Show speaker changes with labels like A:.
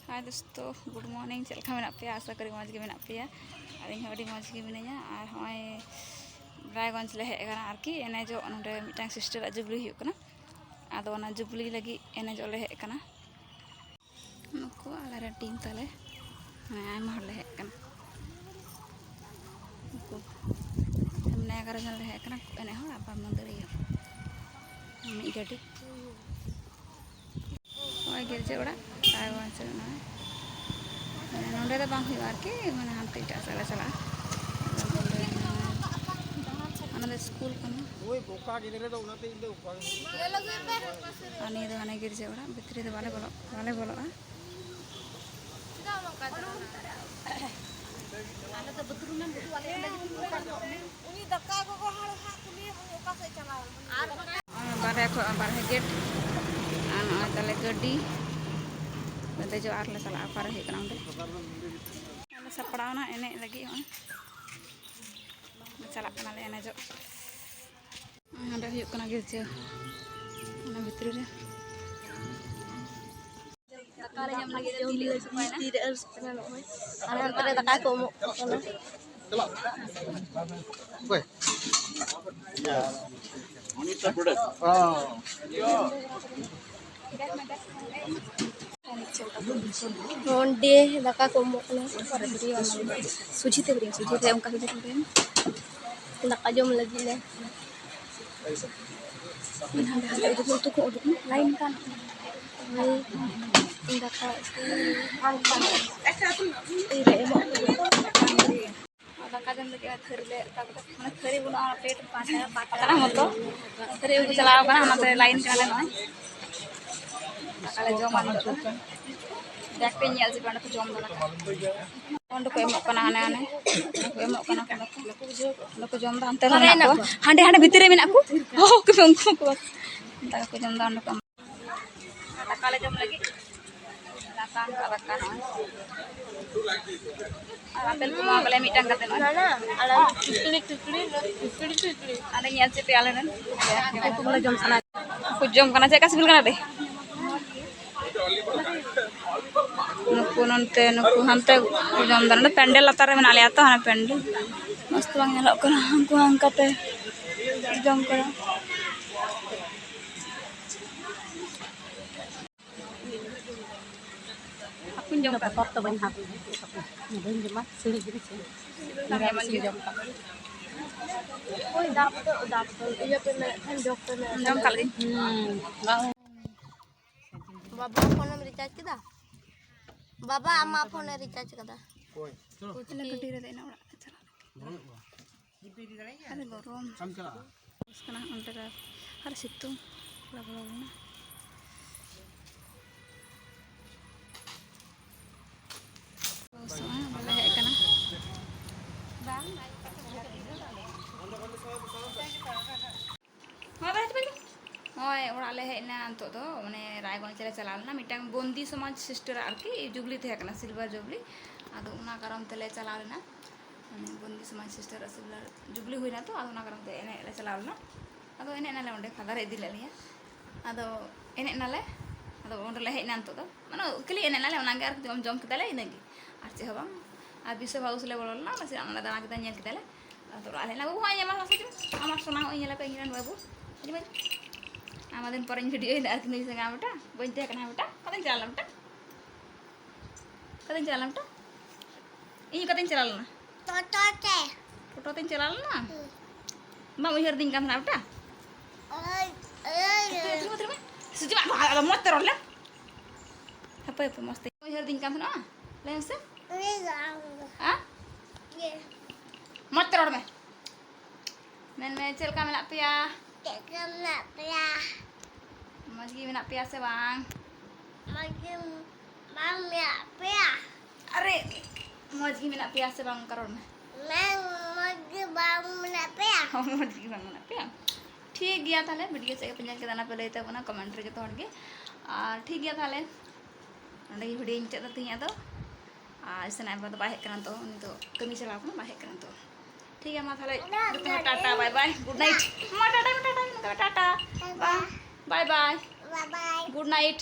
A: हाय दोस्तों good morning चलका मेना पे आशा करी मज के मेना पे और इन अड़ी मज के मिनाया और हय रायगंज ले हेज कना आरकी एने जो नोडे मिटांग सिस्टर जुबली हुई कना आदो ओना जुबली लगी एने जो ले हेज कना नुको आला रे टीम ताले आयमा हर ले हेज कना नुको हमने 11 जन ले हेज कना एने हो आपा मंदिरिया मी गाड़ी ओय गिरजे ओड़ा रायगंज ना नोडे दो बांग हुई आरकी माने हांते इटा साला चला अनदे स्कूल कना ओय बोका गिदरे दो उनाते इंदे उका ये लोग अनी दो अने गिरजे ओड़ा भितरी दो बाले बोलोआ आले तो बदरू में बुतु वाले उनी दक्का को हाड़ हा कुली ओका से चलाओ बारे गेट आन तले गड्डी बदे जो आर ले चला पार हे कना उंडे सपड़ावना एने लगी हो चला कना ले एने जो अंडे हुई कना गिरजे ना भितरी रे दकाले जम लगी दिली सुपाय ना तीरे अर्स कना होय आरे अंतरे दका को मो कना चला ओए अनिता प्रोडक्ट नोंडे दका को मो कना सुजीते उनका के देखते दका जम लगी ले हां तो को line kan दका angkan ire emo दका जम लगी थरी ले माने थरी बुना पेट पाटा मतो थरी को चलाव कना हमते लाइन काले नय दका ले जम आनी देखते nyel si banda ko jom dana ondo ko emok kana ane ko emok kana ko jom da ante na ko hande bhitire menak ko oh ko unku ko ta ko jom da ondo ko daka le jom lagi daka ka apel ko ma bale mitang kate na ala tikli ada nyel si pe ala nan ko bale jom sana ko jom kana se ka sibil kana de नुकु नंते नुकु हमते जम दरने पेंडल लातार में नाले आता है पेंडल मस्त बांग नेलो कना हमको अंकाते जम करा अपन जम का तो बन हाथ बन जमा सीढ़ी गिरी से मेरा मन जम का ओए दाप ये पे मैं डॉक्टर ने जम का लगी बाबा फोन में रिचार्ज किदा बाबा अम्मा फोन रिचार्ज कदा कोई कुछ ले कटी रे देना चला अरे गरम हम चला उसकना अंते का हर सितु लगलो ना सोना वाला है कना बांग हां बैठ बैठ ओय ओड़ा ले हेना अंतो तो माने रायगंज ले चलालना मिटांग बंदी समाज सिस्टर आरकी जुबली थे कना सिल्वर जुबली आदो उना कारण तले चलालना माने बंदी समाज सिस्टर सिल्वर जुबली हुईना तो आदो उना कारण ते एने ले चलालना आदो एने नाले ओंडे फादर इदी लेलिया आदो एने नाले आदो ओंडे ले हेना अंतो तो माने कली एने नाले ओना गे आर जम केदाले इनेगी आर चे हबा आ बिसो हाउस ले बोलना बस आना दाना केदा नेल केदाले आदो आले ना वो आया मा सजु आमार सोना हो इनेला पे इनन बाबू अजी आमादिन पर वीडियो आरकी नहीं संगा बेटा बंते कना बेटा कदिन चला बेटा इन कदिन चला ना टोटो तीन चला ना मा उहर दिन काम ना बेटा सुजी मा मत रोले हपे मस्त उहर दिन काम ना ले से हां ये मत रोड में मैं चल का मेला पिया मजगी में पिया से बांग मजगी बांग में पिया अरे मजगी में पिया से बांग करो मैं मजगी बांग में पिया ठीक गया थाले वीडियो से पंजन के दाना पे लेते बना कमेंट रे जतो हड़गे और ठीक गया थाले अंडे वीडियो इन चेत तिया तो आ सना बद बाहे करन तो उनी तो कमी चला को बाहे करन तो ठीक है मा थाले tata bye bye good night मा tata bye bye good night